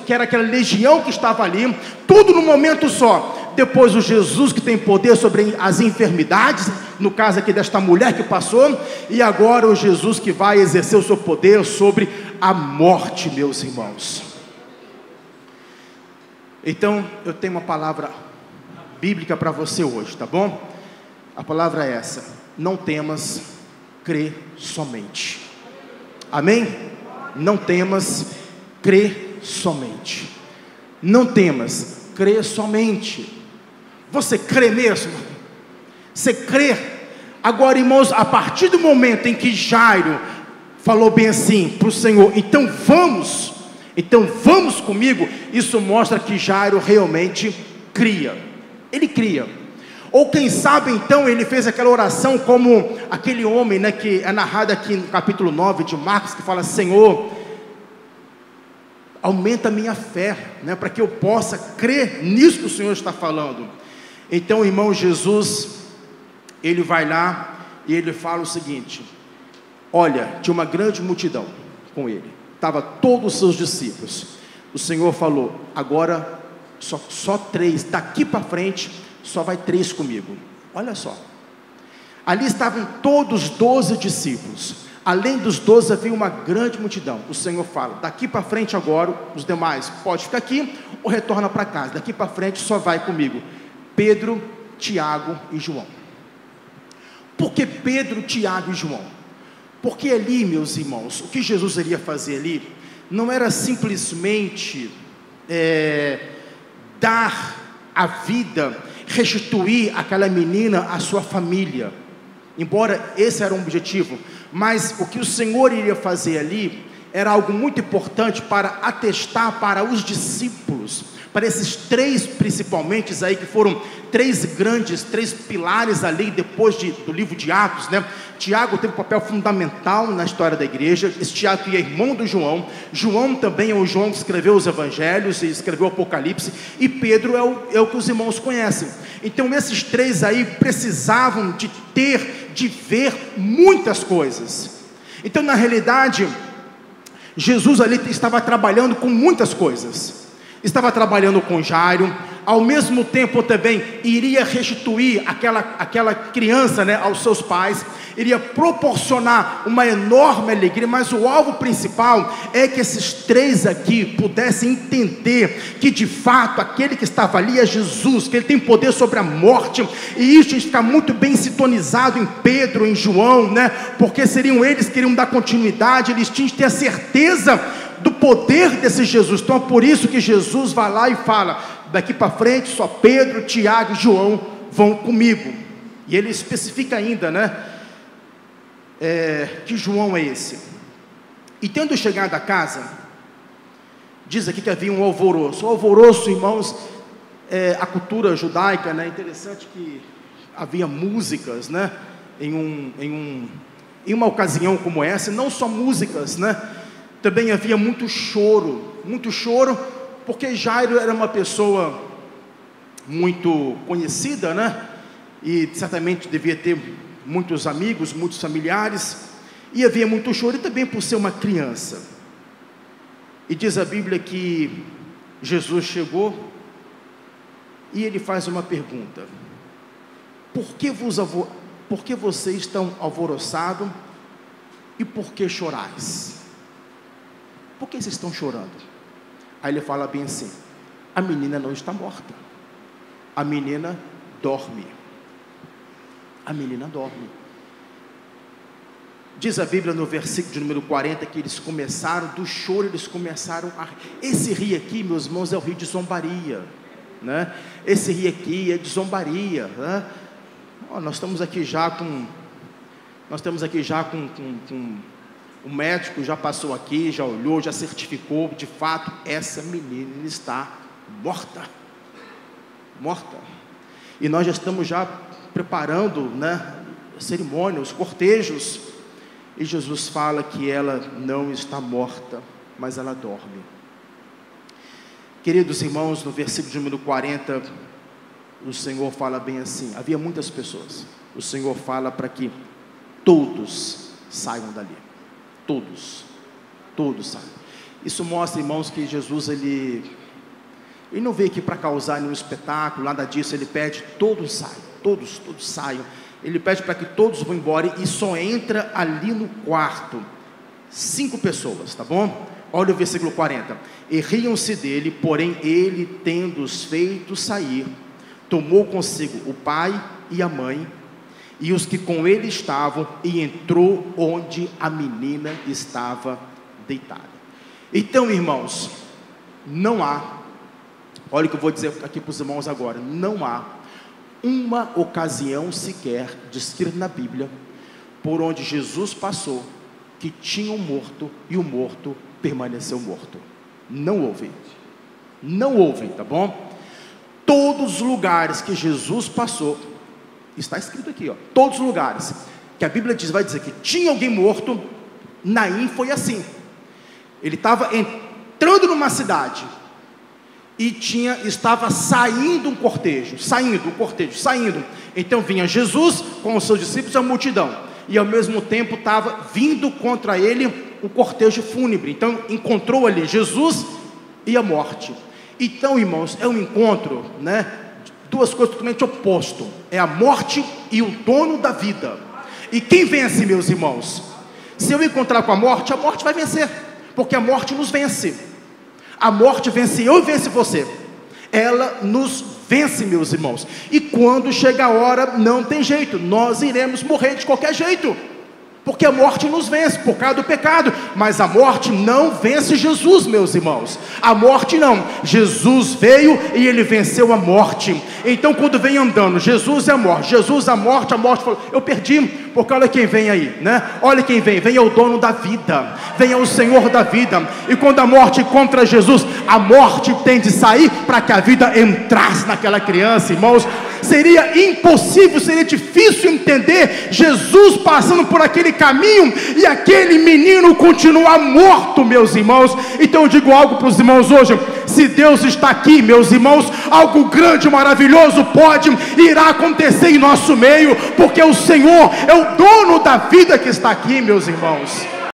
que era aquela legião que estava ali, tudo num momento só. Depois o Jesus que tem poder sobre as enfermidades, no caso aqui desta mulher que passou, e agora o Jesus que vai exercer o seu poder sobre a morte, meus irmãos. Então, eu tenho uma palavra bíblica para você hoje, tá bom? A palavra é essa: não temas, crê somente. Amém? Não temas, crê somente. Não temas, crê somente. Você crê mesmo? Você crê? Agora, irmãos, a partir do momento em que Jairo falou bem assim para o Senhor, então vamos comigo, isso mostra que Jairo realmente cria. Ele cria. Ou quem sabe então ele fez aquela oração como aquele homem, né, que é narrado aqui no capítulo 9 de Marcos, que fala: Senhor, aumenta a minha fé, né, para que eu possa crer nisso que o Senhor está falando. Então, irmão, Jesus, ele vai lá e ele fala o seguinte: olha, tinha uma grande multidão com ele, estava todos os seus discípulos. O Senhor falou: agora só 3, daqui para frente só vai 3 comigo. Olha só, ali estavam todos os 12 discípulos, além dos 12 havia uma grande multidão. O Senhor fala: daqui para frente agora, os demais pode ficar aqui ou retorna para casa, daqui para frente só vai comigo, Pedro, Tiago e João. Por que Pedro, Tiago e João? Porque ali, meus irmãos, o que Jesus iria fazer ali, não era simplesmente dar a vida, restituir aquela menina à sua família, embora esse era um objetivo, mas o que o Senhor iria fazer ali, era algo muito importante para atestar para os discípulos, para esses 3 principalmente aí, que foram 3 pilares ali, depois do livro de Atos, né? Tiago teve um papel fundamental na história da igreja. Esse Tiago é irmão do João. João também é o João que escreveu os evangelhos e escreveu o Apocalipse, e Pedro é o que os irmãos conhecem. Então esses 3 aí precisavam de ver muitas coisas. Então, na realidade, Jesus ali estava trabalhando com muitas coisas. Estava trabalhando com Jairo, ao mesmo tempo também iria restituir aquela criança, né, aos seus pais, iria proporcionar uma enorme alegria, mas o alvo principal é que esses 3 aqui pudessem entender que de fato aquele que estava ali é Jesus, que ele tem poder sobre a morte, e isso está muito bem sintonizado em Pedro, em João, né, porque seriam eles que iriam dar continuidade, eles tinham que ter a certeza do poder desse Jesus. Então é por isso que Jesus vai lá e fala: daqui para frente só Pedro, Tiago e João vão comigo. E ele especifica ainda, né, que João é esse. E tendo chegado a casa, diz aqui que havia um alvoroço. O alvoroço, irmãos, a cultura judaica, né, interessante que havia músicas, né, em uma ocasião como essa, não só músicas, né, também havia muito choro, porque Jairo era uma pessoa muito conhecida, né? E certamente devia ter muitos amigos, muitos familiares, e havia muito choro, e também por ser uma criança. E diz a Bíblia que Jesus chegou e ele faz uma pergunta: por que vocês estão alvoroçados e por que chorais? Por que vocês estão chorando? Aí ele fala bem assim: a menina não está morta, a menina dorme. A menina dorme. Diz a Bíblia no versículo de número 40 que eles começaram, do choro eles começaram a rir. Esse rir aqui, meus irmãos, é o rir de zombaria, né? Esse rir aqui é de zombaria, né? Nós estamos aqui já com o médico já passou aqui, já olhou, já certificou, de fato, essa menina está morta. E nós já estamos já preparando, né, cerimônias, cortejos, e Jesus fala que ela não está morta, mas ela dorme. Queridos irmãos, no versículo de número 40, o Senhor fala bem assim, havia muitas pessoas, o Senhor fala para que todos saiam dali. Todos saem. Isso mostra, irmãos, que Jesus, ele não veio aqui para causar nenhum espetáculo, nada disso. Ele pede, todos saiam, todos saiam. Ele pede para que todos vão embora e só entra ali no quarto 5 pessoas, tá bom? Olha o versículo 40. E riam-se dele, porém ele, tendo-os feito sair, tomou consigo o pai e a mãe e os que com ele estavam, e entrou onde a menina estava deitada. Então, irmãos, não há, olha o que eu vou dizer aqui para os irmãos agora, não há uma ocasião sequer descrita na Bíblia por onde Jesus passou que tinha um morto e o morto permaneceu morto. Não houve, tá bom? Todos os lugares que Jesus passou, está escrito aqui, ó, todos os lugares que a Bíblia diz, vai dizer que tinha alguém morto. Naim foi assim. Ele estava entrando numa cidade e estava saindo um cortejo, saindo. Então vinha Jesus com os seus discípulos e a multidão, e ao mesmo tempo estava vindo contra ele o cortejo fúnebre. Então encontrou ali Jesus e a morte. Então, irmãos, é um encontro, né? Duas coisas totalmente opostas: é a morte e o dono da vida. E quem vence, meus irmãos? Se eu encontrar com a morte vai vencer, porque a morte nos vence. A morte vence eu e vence você. Ela nos vence, meus irmãos. E quando chega a hora, não tem jeito, nós iremos morrer de qualquer jeito, porque a morte nos vence por causa do pecado. Mas a morte não vence Jesus, meus irmãos. A morte não, Jesus veio e ele venceu a morte. Então quando vem andando Jesus e a morte, Jesus, a morte falou, eu perdi, porque olha quem vem aí, né? Olha quem vem é o dono da vida, vem é o Senhor da vida. E quando a morte contra Jesus, a morte tem de sair para que a vida entrasse naquela criança, irmãos. Seria impossível, seria difícil entender Jesus passando por aquele caminho e aquele menino continuar morto, meus irmãos. Então eu digo algo para os irmãos hoje: se Deus está aqui, meus irmãos, algo grande, maravilhoso irá acontecer em nosso meio, porque o Senhor é o dono da vida que está aqui, meus irmãos.